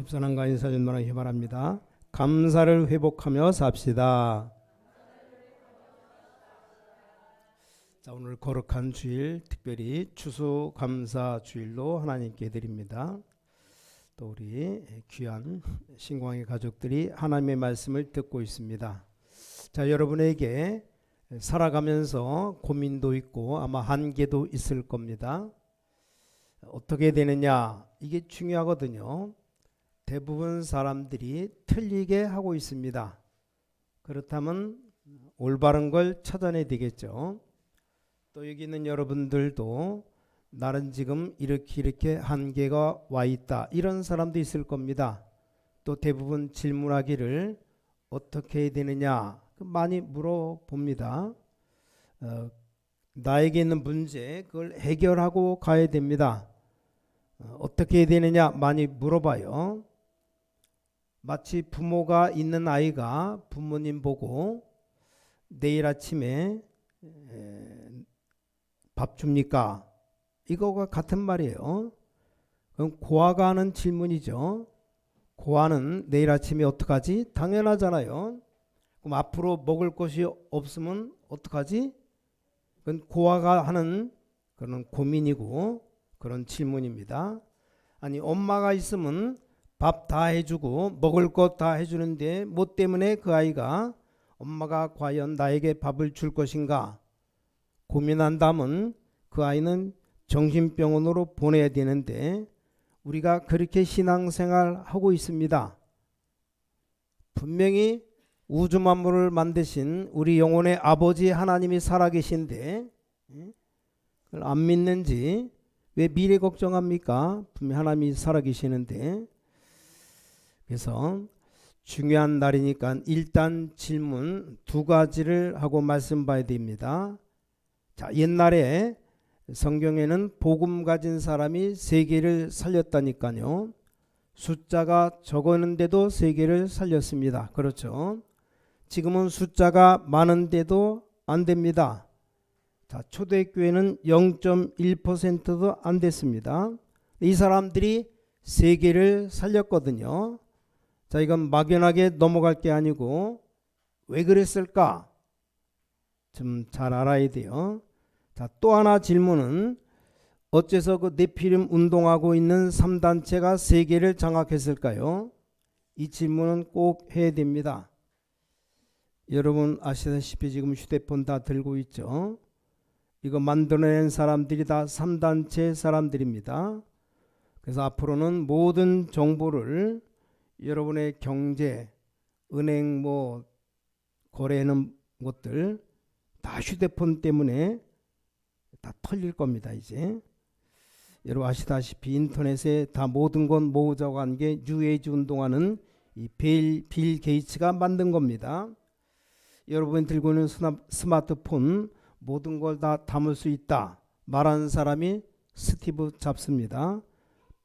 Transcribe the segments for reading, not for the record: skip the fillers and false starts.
감사함과 인사 전문하기 바랍니다. 감사를 회복하며 삽시다. 자, 오늘 거룩한 주일, 특별히 추수감사 주일로 하나님께 드립니다. 또 우리 귀한 신광의 가족들이 하나님의 말씀을 듣고 있습니다. 자, 여러분에게 살아가면서 고민도 있고 아마 한계도 있을 겁니다. 어떻게 되느냐, 이게 중요하거든요. 대부분 사람들이 틀리게 하고 있습니다. 그렇다면 올바른 걸 찾아내야 되겠죠. 또 여기 있는 여러분들도 나는 지금 이렇게 한계가 와 있다, 이런 사람도 있을 겁니다. 또 대부분 질문하기를 어떻게 해야 되느냐 많이 물어봅니다. 나에게 있는 문제, 그걸 해결하고 가야 됩니다. 어떻게 해야 되느냐 많이 물어봐요. 마치 부모가 있는 아이가 부모님 보고 내일 아침에 밥 줍니까? 이거가 같은 말이에요. 그럼 고아가 하는 질문이죠. 고아는 내일 아침에 어떡하지? 당연하잖아요. 그럼 앞으로 먹을 것이 없으면 어떡하지? 그건 고아가 하는 그런 고민이고 그런 질문입니다. 아니, 엄마가 있으면 밥 다 해주고 먹을 것 다 해주는데 뭐 때문에 그 아이가 엄마가 과연 나에게 밥을 줄 것인가 고민한다면 그 아이는 정신병원으로 보내야 되는데 우리가 그렇게 신앙생활 하고 있습니다. 분명히 우주 만물을 만드신 우리 영혼의 아버지 하나님이 살아계신데 그걸 안 믿는지 왜 미래 걱정합니까? 분명 하나님이 살아계시는데. 그래서 중요한 날이니까 일단 질문 두 가지를 하고 말씀 봐야 됩니다. 자, 옛날에 성경에는 복음 가진 사람이 세계를 살렸다니까요. 숫자가 적었는데도 세계를 살렸습니다. 그렇죠? 지금은 숫자가 많은데도 안 됩니다. 자, 초대교회는 0.1%도 안 됐습니다. 이 사람들이 세계를 살렸거든요. 자, 이건 막연하게 넘어갈 게 아니고 왜 그랬을까? 좀 잘 알아야 돼요. 자, 또 하나 질문은 어째서 그 네피림 운동하고 있는 3단체가 세계를 장악했을까요? 이 질문은 꼭 해야 됩니다. 여러분 아시다시피 지금 휴대폰 다 들고 있죠. 이거 만들어낸 사람들이 다 3단체 사람들입니다. 그래서 앞으로는 모든 정보를 여러분의 경제, 은행 거래하는 것들 다 휴대폰 때문에 다 털릴 겁니다. 이제 여러분 아시다시피 인터넷에 다 모든 것 모으자고 한 게 뉴에이지 운동하는 이 빌 게이츠가 만든 겁니다. 여러분이 들고 있는 스마트폰 모든 걸 다 담을 수 있다 말하는 사람이 스티브 잡스입니다.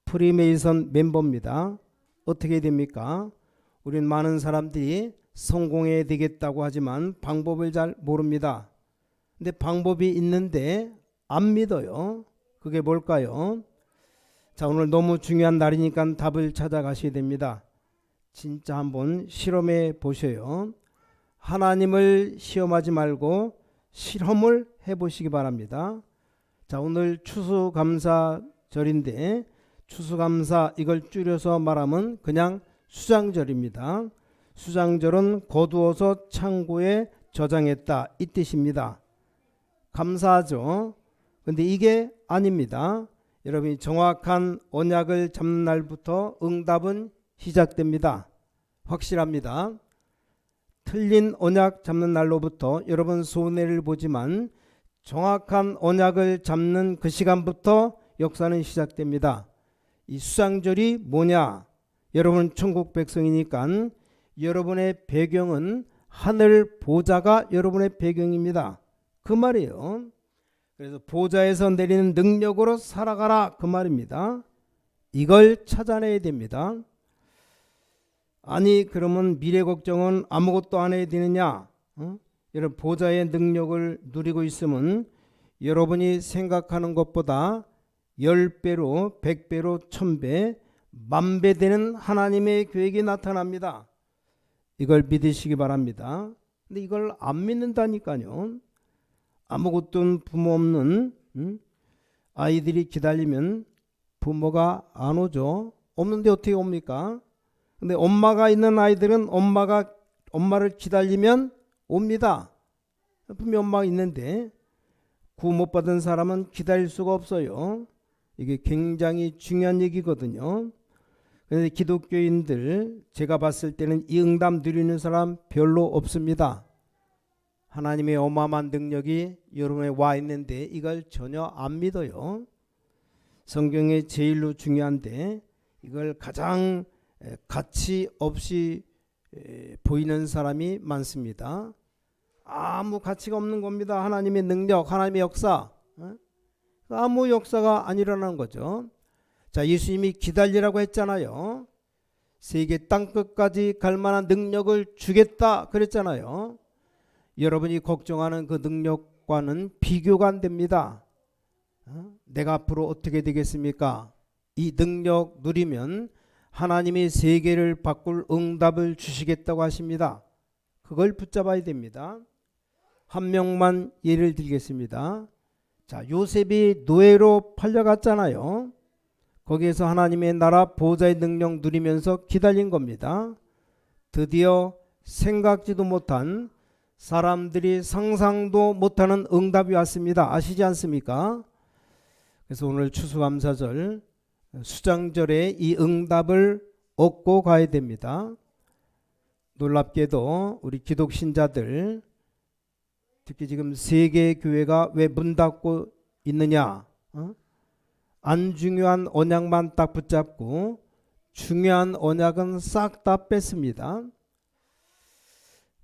프리메이선 멤버입니다. 어떻게 됩니까? 우린 많은 사람들이 성공해야 되겠다고 하지만 방법을 잘 모릅니다. 근데 방법이 있는데 안 믿어요. 그게 뭘까요? 자, 오늘 너무 중요한 날이니까 답을 찾아가셔야 됩니다. 진짜 한번 실험해 보셔요. 하나님을 시험하지 말고 실험을 해보시기 바랍니다. 자, 오늘 추수감사절인데 추수감사 이걸 줄여서 말하면 그냥 수장절입니다. 수장절은 거두어서 창고에 저장했다 이 뜻입니다. 감사하죠. 근데 이게 아닙니다. 여러분이 정확한 언약을 잡는 날부터 응답은 시작됩니다. 확실합니다. 틀린 언약 잡는 날로부터 여러분 손해를 보지만 정확한 언약을 잡는 그 시간부터 역사는 시작됩니다. 이 수장절이 뭐냐? 여러분 천국 백성이니까 여러분의 배경은 하늘 보좌가 여러분의 배경입니다. 그 말이에요. 그래서 보좌에서 내리는 능력으로 살아가라 그 말입니다. 이걸 찾아내야 됩니다. 아니 그러면 미래 걱정은 아무것도 안 해야 되느냐? 여러분 보좌의 능력을 누리고 있으면 여러분이 생각하는 것보다 10배로 100배로 1000배 만배되는 하나님의 계획이 나타납니다. 이걸 믿으시기 바랍니다. 근데 이걸 안 믿는다니까요. 아무것도 부모 없는 아이들이 기다리면 부모가 안 오죠. 없는데 어떻게 옵니까? 근데 엄마가 있는 아이들은 엄마를 기다리면 옵니다. 분명 엄마가 있는데 구원 못 받은 사람은 기다릴 수가 없어요. 이게 굉장히 중요한 얘기거든요. 그런데 기독교인들 제가 봤을 때는 이 응답 누리는 사람 별로 없습니다. 하나님의 어마어마한 능력이 여러분에 와 있는데 이걸 전혀 안 믿어요. 성경에 제일로 중요한데 이걸 가장 가치 없이 보이는 사람이 많습니다. 아무 가치가 없는 겁니다. 하나님의 능력, 하나님의 역사, 아무 역사가 안 일어나는 거죠. 자, 예수님이 기다리라고 했잖아요. 세계 땅끝까지 갈 만한 능력을 주겠다 그랬잖아요. 여러분이 걱정하는 그 능력과는 비교가 안 됩니다. 내가 앞으로 어떻게 되겠습니까? 이 능력 누리면 하나님이 세계를 바꿀 응답을 주시겠다고 하십니다. 그걸 붙잡아야 됩니다. 한 명만 예를 들겠습니다. 자, 요셉이 노예로 팔려갔잖아요. 거기에서 하나님의 나라 보호자의 능력 누리면서 기다린 겁니다. 드디어 생각지도 못한 사람들이 상상도 못하는 응답이 왔습니다. 아시지 않습니까? 그래서 오늘 추수감사절 수장절에 이 응답을 얻고 가야 됩니다. 놀랍게도 우리 기독신자들 특히 지금 세계 교회가 왜 문 닫고 있느냐? 안 중요한 언약만 딱 붙잡고 중요한 언약은 싹 다 뺐습니다.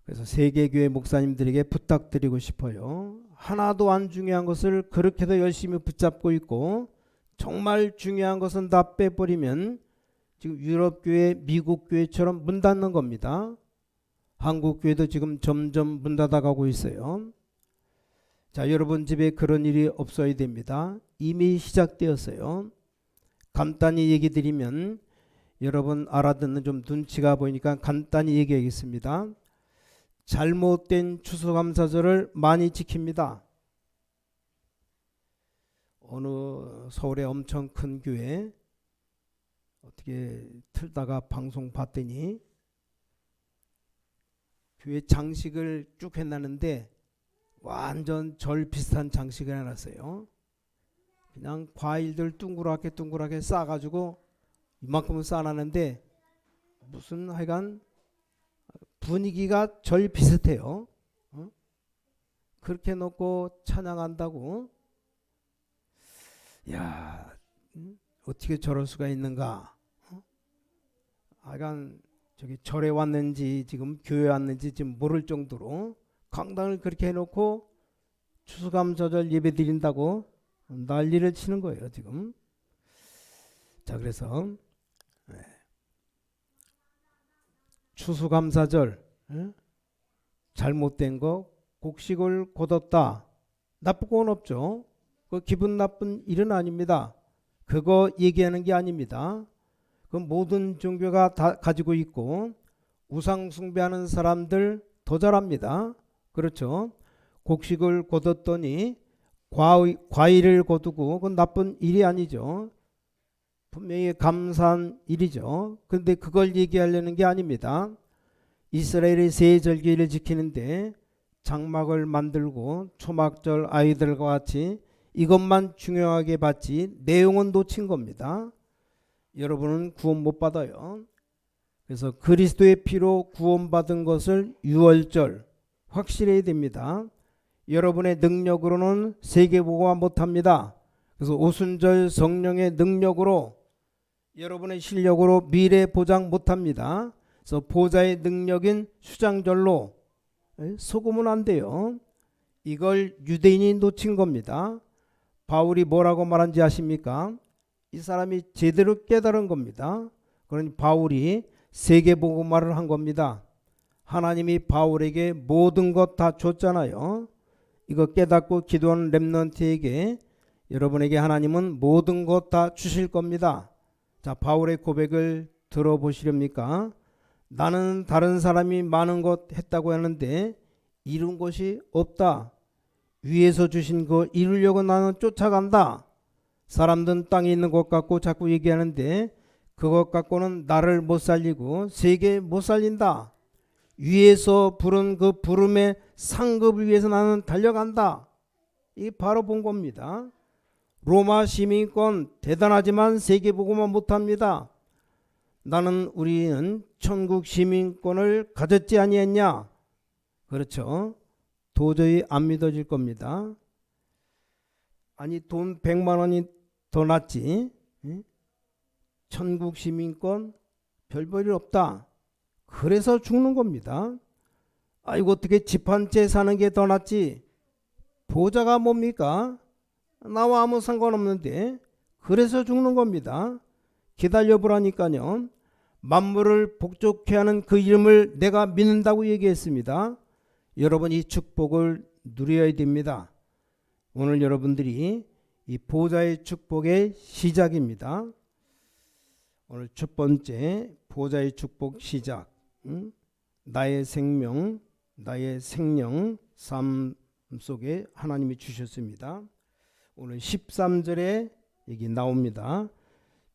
그래서 세계교회 목사님들에게 부탁드리고 싶어요. 하나도 안 중요한 것을 그렇게도 열심히 붙잡고 있고 정말 중요한 것은 다 빼버리면 지금 유럽교회, 미국교회처럼 문 닫는 겁니다. 한국교회도 지금 점점 문 닫아가고 있어요. 자, 여러분 집에 그런 일이 없어야 됩니다. 이미 시작되었어요. 간단히 얘기 드리면 여러분 알아듣는 좀 눈치가 보이니까 간단히 얘기하겠습니다. 잘못된 추수감사절을 많이 지킵니다. 어느 서울의 엄청 큰 교회 어떻게 틀다가 방송 봤더니 교회 장식을 쭉 해놨는데 완전 절 비슷한 장식을 해놨어요. 그냥 과일들 둥그랗게 싸가지고 이만큼은 쌓아놨는데 무슨 하여간 분위기가 절 비슷해요. 그렇게 놓고 찬양한다고? 야, 어떻게 저럴 수가 있는가? 하여간 저기 절에 왔는지 지금 교회 왔는지 지금 모를 정도로 강당을 그렇게 해놓고 추수감사절 예배 드린다고 난리를 치는 거예요 지금. 자, 그래서 추수감사절 잘못된 거 곡식을 거뒀다. 나쁜 건 없죠. 그 기분 나쁜 일은 아닙니다. 그거 얘기하는 게 아닙니다. 그 모든 종교가 다 가지고 있고 우상 숭배하는 사람들 더 잘합니다. 그렇죠. 곡식을 거뒀더니 과일을 거두고 그건 나쁜 일이 아니죠. 분명히 감사한 일이죠. 그런데 그걸 얘기하려는 게 아닙니다. 이스라엘의 세 절기를 지키는데 장막을 만들고 초막절 아이들과 같이 이것만 중요하게 봤지 내용은 놓친 겁니다. 여러분은 구원 못 받아요. 그래서 그리스도의 피로 구원받은 것을 유월절 확실해야 됩니다. 여러분의 능력으로는 세계보고가 못합니다. 그래서 오순절 성령의 능력으로 여러분의 실력으로 미래 보장 못합니다. 그래서 보좌의 능력인 수장절로 속으면 안 돼요. 이걸 유대인이 놓친 겁니다. 바울이 뭐라고 말한지 아십니까? 이 사람이 제대로 깨달은 겁니다. 그러니 바울이 세계복음화를 한 겁니다. 하나님이 바울에게 모든 것 다 줬잖아요. 이거 깨닫고 기도하는 렘넌트에게 여러분에게 하나님은 모든 것 다 주실 겁니다. 자, 바울의 고백을 들어보시렵니까? 나는 다른 사람이 많은 것 했다고 하는데 이룬 것이 없다. 위에서 주신 거 이루려고 나는 쫓아간다. 사람들은 땅에 있는 것 같고 자꾸 얘기하는데 그것 갖고는 나를 못 살리고 세계 못 살린다. 위에서 부른 그 부름의 상급을 위해서 나는 달려간다. 이 바로 본 겁니다. 로마 시민권 대단하지만 세계보고만 못합니다. 우리는 천국 시민권을 가졌지 아니했냐? 그렇죠. 도저히 안 믿어질 겁니다. 아니 돈 100만 원이 더 낫지. 천국 시민권 별 볼일 없다. 그래서 죽는 겁니다. 아이고 어떻게 집 한 채 사는 게 더 낫지. 보자가 뭡니까? 나와 아무 상관없는데. 그래서 죽는 겁니다. 기다려보라니까요. 만물을 복종케 하는 그 이름을 내가 믿는다고 얘기했습니다. 여러분 이 축복을 누려야 됩니다. 오늘 여러분들이 이 보좌의 축복의 시작입니다. 오늘 첫 번째 보좌의 축복 시작. 나의 생명, 나의 생명 삶 속에 하나님이 주셨습니다. 오늘 13절에 여기 나옵니다.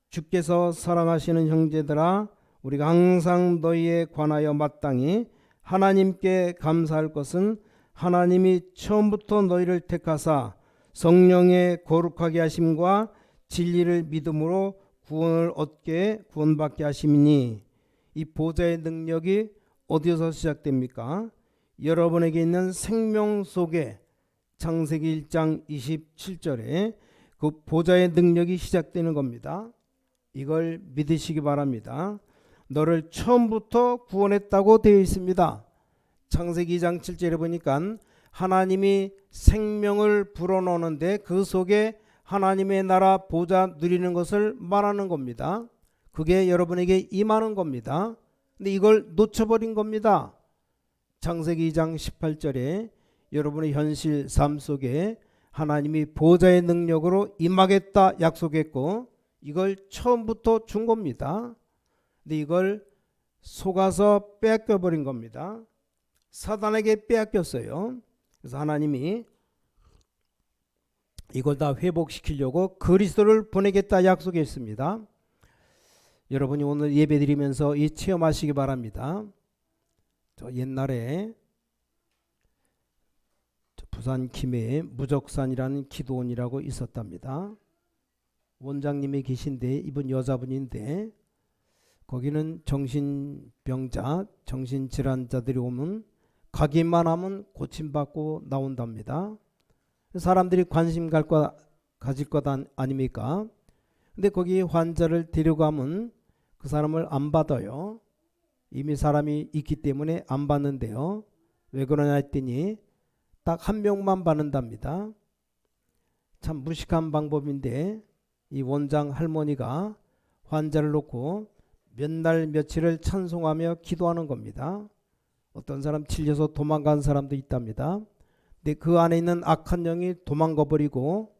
주께서 사랑하시는 형제들아 우리가 항상 너희에 관하여 마땅히 하나님께 감사할 것은 하나님이 처음부터 너희를 택하사 성령의 거룩하게 하심과 진리를 믿음으로 구원을 얻게 구원받게 하심이니. 이 보좌의 능력이 어디서 시작됩니까? 여러분에게 있는 생명 속에 창세기 1장 27절에 그 보좌의 능력이 시작되는 겁니다. 이걸 믿으시기 바랍니다. 너를 처음부터 구원했다고 되어 있습니다. 창세기 2장 7절에 보니까 하나님이 생명을 불어넣는데 그 속에 하나님의 나라 보좌 누리는 것을 말하는 겁니다. 그게 여러분에게 임하는 겁니다. 근데 이걸 놓쳐버린 겁니다. 창세기 2장 18절에 여러분의 현실 삶 속에 하나님이 보좌의 능력으로 임하겠다 약속했고 이걸 처음부터 준 겁니다. 근데 이걸 속아서 빼앗겨버린 겁니다. 사단에게 빼앗겼어요. 그래서 하나님이 이걸 다 회복시키려고 그리스도를 보내겠다 약속했습니다. 여러분이 오늘 예배드리면서 이 체험하시기 바랍니다. 저 옛날에 부산 김해에 무적산이라는 기도원이라고 있었답니다. 원장님이 계신데 이분 여자분인데 거기는 정신병자, 정신질환자들이 오면 가기만 하면 고침받고 나온답니다. 사람들이 관심 가질 것 아닙니까? 근데 거기 환자를 데려가면 그 사람을 안 받아요. 이미 사람이 있기 때문에 안 받는데요. 왜 그러냐 했더니 딱 한 명만 받는답니다. 참 무식한 방법인데 이 원장 할머니가 환자를 놓고 몇 날 며칠을 찬송하며 기도하는 겁니다. 어떤 사람 찔려서 도망간 사람도 있답니다. 근데 그 안에 있는 악한 영이 도망가 버리고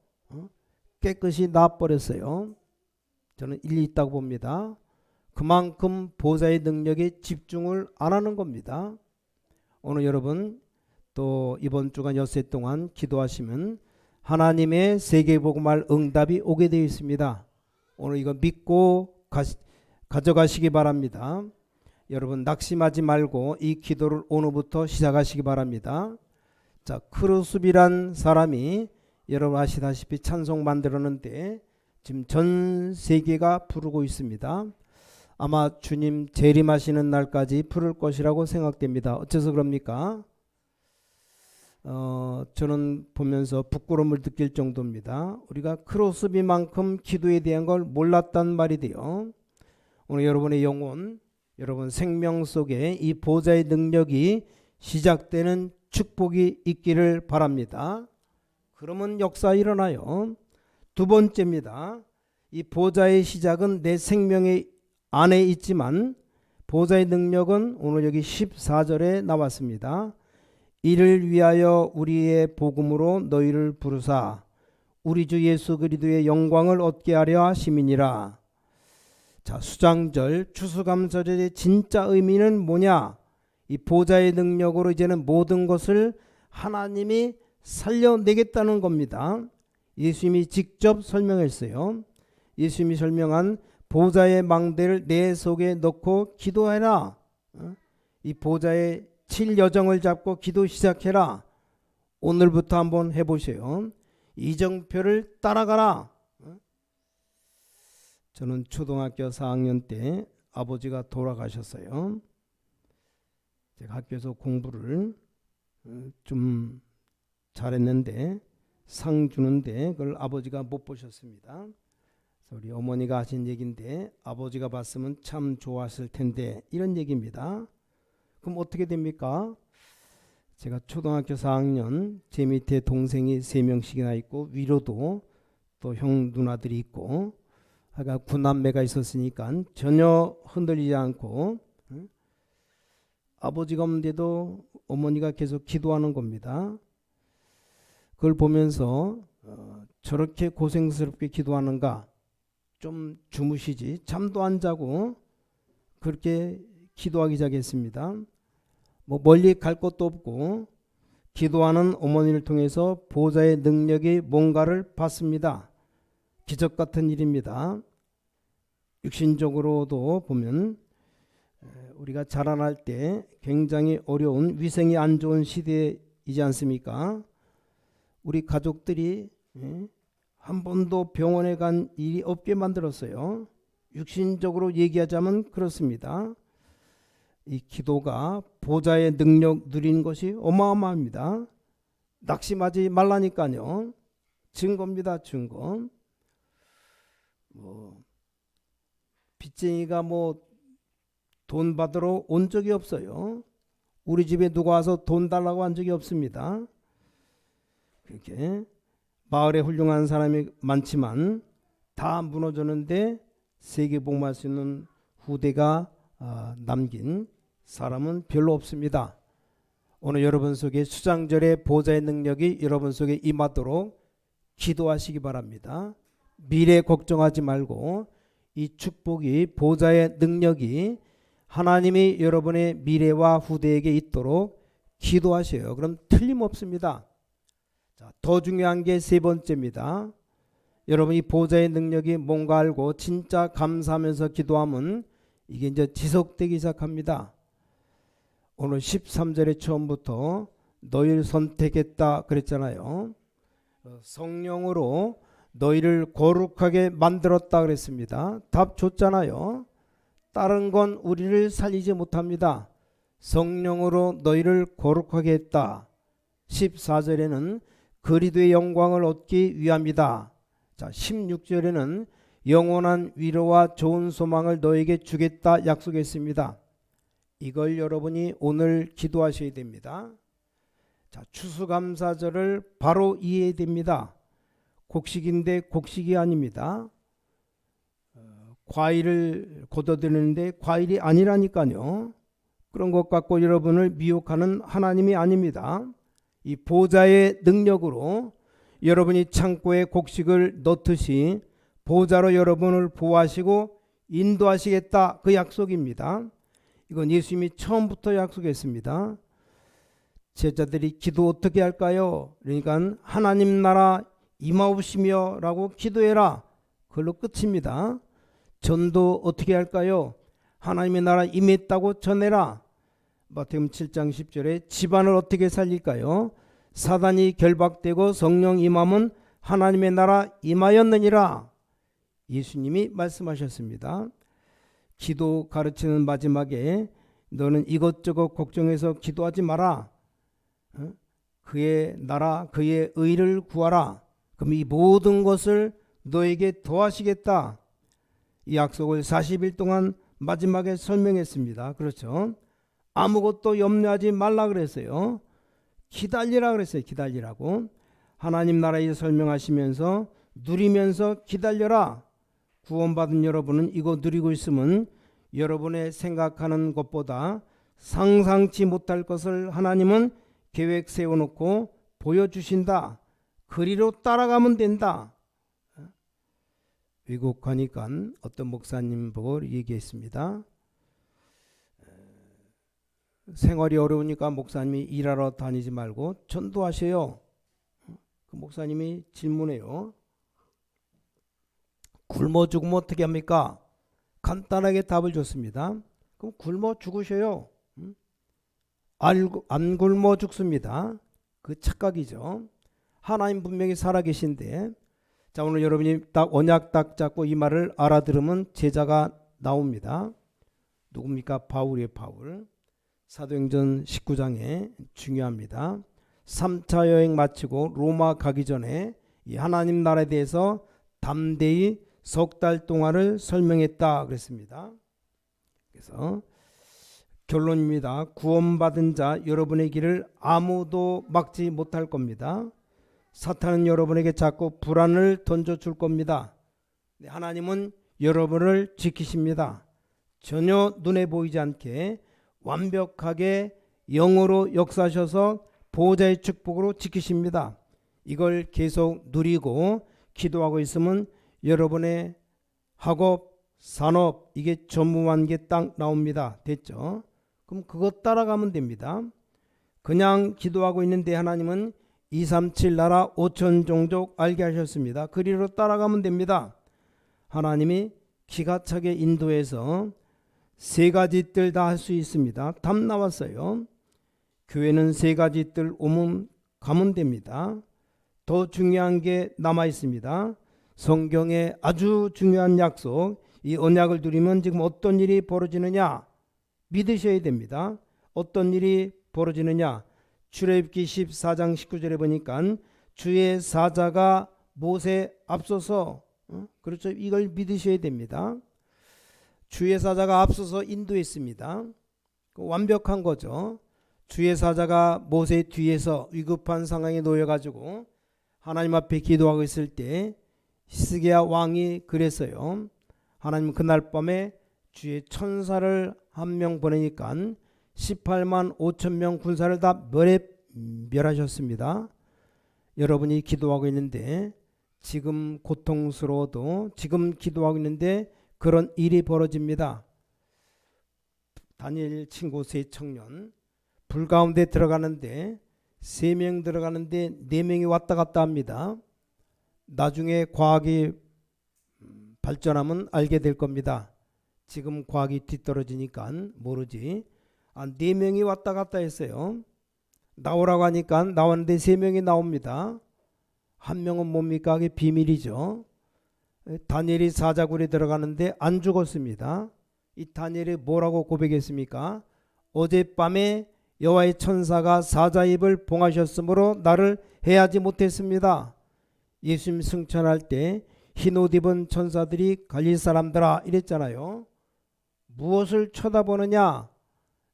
깨끗이 나버렸어요. 저는 일리 있다고 봅니다. 그만큼 보좌의 능력에 집중을 안 하는 겁니다. 오늘 여러분 또 이번 주간 엿새 동안 기도하시면 하나님의 세계복음할 응답이 오게 되어 있습니다. 오늘 이거 믿고 가져가시기 바랍니다. 여러분 낙심하지 말고 이 기도를 오늘부터 시작하시기 바랍니다. 자, 크루스비란 사람이 여러분 아시다시피 찬송 만들었는데 지금 전 세계가 부르고 있습니다. 아마 주님 재림하시는 날까지 부를 것이라고 생각됩니다. 어째서 그럽니까? 저는 보면서 부끄러움을 느낄 정도입니다. 우리가 크로스비만큼 기도에 대한 걸 몰랐단 말이 돼요. 오늘 여러분의 영혼, 여러분 생명 속에 이 보좌의 능력이 시작되는 축복이 있기를 바랍니다. 그러면 역사 일어나요. 두 번째입니다. 이 보좌의 시작은 내 생명의 안에 있지만 보좌의 능력은 오늘 여기 14절에 나왔습니다. 이를 위하여 우리의 복음으로 너희를 부르사 우리 주 예수 그리스도의 영광을 얻게 하려 하심이니라. 자, 수장절, 추수감사절의 진짜 의미는 뭐냐? 이 보좌의 능력으로 이제는 모든 것을 하나님이 살려내겠다는 겁니다. 예수님이 직접 설명했어요. 예수님이 설명한 보좌의 망대를 내 속에 넣고 기도해라. 이 보좌의 7여정을 잡고 기도 시작해라. 오늘부터 한번 해보세요. 이정표를 따라가라. 저는 초등학교 4학년 때 아버지가 돌아가셨어요. 제가 학교에서 공부를 좀 잘했는데 상 주는데 그걸 아버지가 못 보셨습니다. 그래서 우리 어머니가 하신 얘기인데 아버지가 봤으면 참 좋았을 텐데 이런 얘기입니다. 그럼 어떻게 됩니까? 제가 초등학교 4학년 제 밑에 동생이 3명씩이나 있고 위로도 또 형 누나들이 있고 하여간 9남매가 있었으니까 전혀 흔들리지 않고 아버지가 없는데도 어머니가 계속 기도하는 겁니다. 그걸 보면서 저렇게 고생스럽게 기도하는가, 좀 주무시지 잠도 안 자고 그렇게 기도하기 시작했습니다. 뭐 멀리 갈 것도 없고 기도하는 어머니를 통해서 보좌의 능력이 뭔가를 봤습니다. 기적 같은 일입니다. 육신적으로도 보면 우리가 자라날 때 굉장히 어려운 위생이 안 좋은 시대이지 않습니까? 우리 가족들이 한 번도 병원에 간 일이 없게 만들었어요. 육신적으로 얘기하자면 그렇습니다. 이 기도가 보좌의 능력 누리는 것이 어마어마합니다. 낙심하지 말라니까요. 증거입니다. 증거. 빚쟁이가 돈 받으러 온 적이 없어요. 우리 집에 누가 와서 돈 달라고 한 적이 없습니다. 그렇게 마을에 훌륭한 사람이 많지만 다 무너졌는데 세계 복무할 수 있는 후대가 남긴 사람은 별로 없습니다. 오늘 여러분 속에 수장절의 보좌의 능력이 여러분 속에 임하도록 기도하시기 바랍니다. 미래 걱정하지 말고 이 축복이 보좌의 능력이 하나님이 여러분의 미래와 후대에게 있도록 기도하셔요. 그럼 틀림없습니다. 자, 더 중요한 게 세 번째입니다. 여러분이 보좌의 능력이 뭔가 알고 진짜 감사하면서 기도하면 이게 이제 지속되기 시작합니다. 오늘 13절에 처음부터 너희를 선택했다 그랬잖아요. 성령으로 너희를 거룩하게 만들었다 그랬습니다. 답 줬잖아요. 다른 건 우리를 살리지 못합니다. 성령으로 너희를 거룩하게 했다. 14절에는 그리스도의 영광을 얻기 위함이다. 자, 16절에는 영원한 위로와 좋은 소망을 너에게 주겠다 약속했습니다. 이걸 여러분이 오늘 기도하셔야 됩니다. 자, 추수감사절을 바로 이해해야 됩니다. 곡식인데 곡식이 아닙니다. 과일을 걷어들이는데 과일이 아니라니까요. 그런 것 갖고 여러분을 미혹하는 하나님이 아닙니다. 이 보좌의 능력으로 여러분이 창고에 곡식을 넣듯이 보좌로 여러분을 보호하시고 인도하시겠다, 그 약속입니다. 이건 예수님이 처음부터 약속했습니다. 제자들이 기도 어떻게 할까요? 그러니까 하나님 나라 임하옵시며 라고 기도해라. 그걸로 끝입니다. 전도 어떻게 할까요? 하나님의 나라 임했다고 전해라. 마태복음 7장 10절에 집안을 어떻게 살릴까요? 사단이 결박되고 성령 임함은 하나님의 나라 임하였느니라. 예수님이 말씀하셨습니다. 기도 가르치는 마지막에 너는 이것저것 걱정해서 기도하지 마라. 그의 나라 그의 의를 구하라. 그럼 이 모든 것을 너에게 더하시겠다. 이 약속을 40일 동안 마지막에 설명했습니다. 그렇죠? 아무것도 염려하지 말라 그랬어요. 기다리라 그랬어요. 기다리라고. 하나님 나라에 설명하시면서 누리면서 기다려라. 구원받은 여러분은 이거 누리고 있으면 여러분의 생각하는 것보다 상상치 못할 것을 하나님은 계획 세워놓고 보여주신다. 그리로 따라가면 된다. 외국 가니까 어떤 목사님 보고 얘기했습니다. 생활이 어려우니까 목사님이 일하러 다니지 말고 전도하세요. 그 목사님이 질문해요. 굶어 죽으면 어떻게 합니까? 간단하게 답을 줬습니다. 그럼 굶어 죽으셔요. 안 굶어 죽습니다. 그 착각이죠. 하나님 분명히 살아계신데, 자, 오늘 여러분이 딱 언약 딱 잡고 이 말을 알아들으면 제자가 나옵니다. 누굽니까? 바울이에요. 바울. 사도행전 19장에 중요합니다. 3차 여행 마치고 로마 가기 전에 이 하나님 나라에 대해서 담대히 석 달 동안을 설명했다 그랬습니다. 그래서 결론입니다. 구원받은 자 여러분의 길을 아무도 막지 못할 겁니다. 사탄은 여러분에게 자꾸 불안을 던져줄 겁니다. 하나님은 여러분을 지키십니다. 전혀 눈에 보이지 않게 완벽하게 영으로 역사하셔서 보호자의 축복으로 지키십니다. 이걸 계속 누리고 기도하고 있으면 여러분의 학업, 산업 이게 전무한 게 딱 나옵니다. 됐죠? 그럼 그거 따라가면 됩니다. 그냥 기도하고 있는데 하나님은 237 나라 5천 종족 알게 하셨습니다. 그리로 따라가면 됩니다. 하나님이 기가 차게 인도해서 세 가지 뜰 다 할 수 있습니다. 답 나왔어요. 교회는 세 가지 뜰 오면 가면 됩니다. 더 중요한 게 남아 있습니다. 성경에 아주 중요한 약속, 이 언약을 누리면 지금 어떤 일이 벌어지느냐 믿으셔야 됩니다. 어떤 일이 벌어지느냐, 출애굽기 14장 19절에 보니까 주의 사자가 모세 앞서서 그렇죠, 이걸 믿으셔야 됩니다. 주의 사자가 앞서서 인도했습니다. 완벽한 거죠. 주의 사자가 모세 뒤에서 위급한 상황에 놓여가지고 하나님 앞에 기도하고 있을 때 히스기야 왕이 그랬어요. 하나님 그날 밤에 주의 천사를 한 명 보내니까 18만 5천 명 군사를 다 멸하셨습니다. 여러분이 기도하고 있는데 지금 고통스러워도 지금 기도하고 있는데 그런 일이 벌어집니다. 다니엘 친구 세 청년 불 가운데 들어가는데 3명 들어가는데 4명이 왔다 갔다 합니다. 나중에 과학이 발전하면 알게 될 겁니다. 지금 과학이 뒤떨어지니까 모르지. 4명이 왔다 갔다 했어요. 나오라고 하니까 나왔는데 3명이 나옵니다. 한 명은 뭡니까? 그게 비밀이죠. 다니엘이 사자굴에 들어가는데 안 죽었습니다. 이 다니엘이 뭐라고 고백했습니까? 어젯밤에 여호와의 천사가 사자 입을 봉하셨으므로 나를 해하지 못했습니다. 예수님 승천할 때 흰옷 입은 천사들이 갈릴 사람들아 이랬잖아요. 무엇을 쳐다보느냐?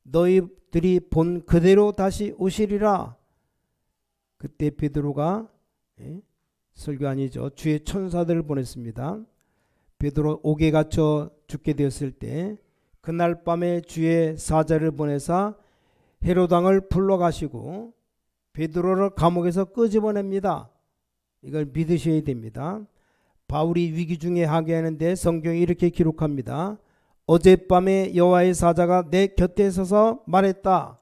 너희들이 본 그대로 다시 오시리라. 그때 베드로가 설교 아니죠. 주의 천사들을 보냈습니다. 베드로 옥에 갇혀 죽게 되었을 때 그날 밤에 주의 사자를 보내사 헤롯 왕을 불러가시고 베드로를 감옥에서 끄집어냅니다. 이걸 믿으셔야 됩니다. 바울이 위기 중에 하게하는데 성경이 이렇게 기록합니다. 어젯밤에 여호와의 사자가 내 곁에 서서 말했다.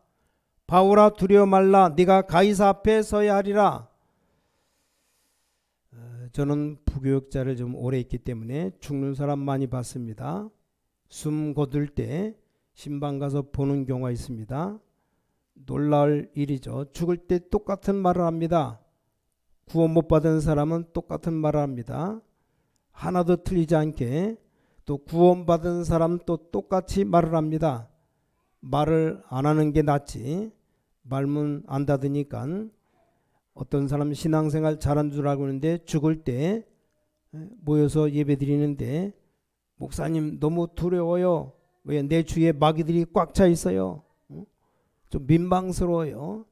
바울아 두려워 말라. 네가 가이사 앞에 서야 하리라. 저는 부교육자를 좀 오래 했기 때문에 죽는 사람 많이 봤습니다. 숨 거둘 때 신방 가서 보는 경우가 있습니다. 놀라울 일이죠. 죽을 때 똑같은 말을 합니다. 구원 못 받은 사람은 똑같은 말을 합니다. 하나도 틀리지 않게. 또 구원받은 사람 또 똑같이 말을 합니다. 말을 안 하는 게 낫지. 말문 안 닫으니까. 어떤 사람 신앙생활 잘한 줄 알고 있는데 죽을 때 모여서 예배 드리는데 목사님 너무 두려워요. 왜? 내 주위에 마귀들이 꽉 차 있어요. 좀 민망스러워요.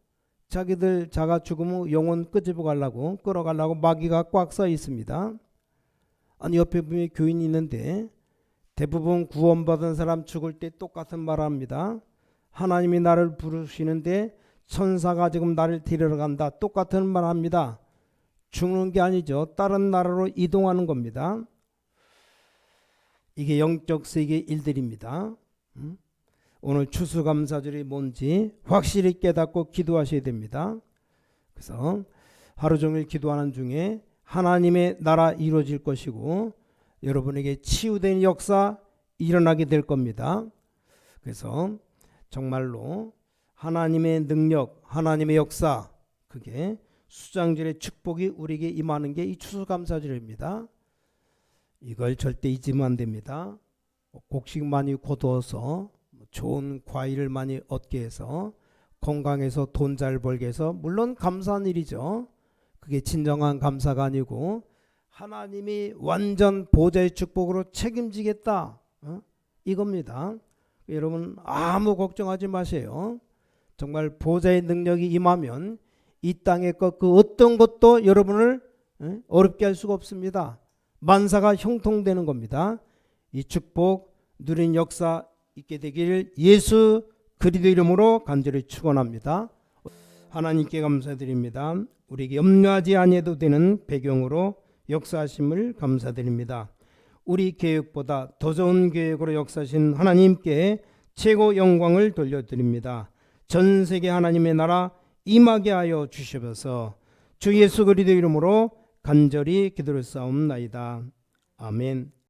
자기들 자가 죽으면 영혼 끄집어 가려고 끌어가려고 마귀가 꽉 서 있습니다. 아니 옆에 분명히 교인이 있는데 대부분 구원받은 사람 죽을 때 똑같은 말을 합니다. 하나님이 나를 부르시는데 천사가 지금 나를 데리러 간다. 똑같은 말 합니다. 죽는 게 아니죠. 다른 나라로 이동하는 겁니다. 이게 영적 세계의 일들입니다. 오늘 추수감사절이 뭔지 확실히 깨닫고 기도하셔야 됩니다. 그래서 하루 종일 기도하는 중에 하나님의 나라 이루어질 것이고 여러분에게 치유된 역사 일어나게 될 겁니다. 그래서 정말로 하나님의 능력, 하나님의 역사, 그게 수장절의 축복이 우리에게 임하는 게 이 추수감사절입니다. 이걸 절대 잊으면 안 됩니다. 곡식 많이 거두어서 좋은 과일을 많이 얻게 해서 건강해서 돈 잘 벌게 해서 물론 감사한 일이죠. 그게 진정한 감사가 아니고 하나님이 완전 보좌의 축복으로 책임지겠다, 이겁니다. 여러분 아무 걱정하지 마세요. 정말 보좌의 능력이 임하면 이 땅의 것 그 어떤 것도 여러분을 어렵게 할 수가 없습니다. 만사가 형통되는 겁니다. 이 축복 누린 역사 있게 되기를 예수 그리스도 이름으로 간절히 축원합니다. 하나님께 감사드립니다. 우리에게 염려하지 아니해도 되는 배경으로 역사하심을 감사드립니다. 우리 계획보다 더 좋은 계획으로 역사하신 하나님께 최고 영광을 돌려드립니다. 전 세계 하나님의 나라 임하게 하여 주시옵소서. 주 예수 그리스도 이름으로 간절히 기도를 싸움나이다. 아멘.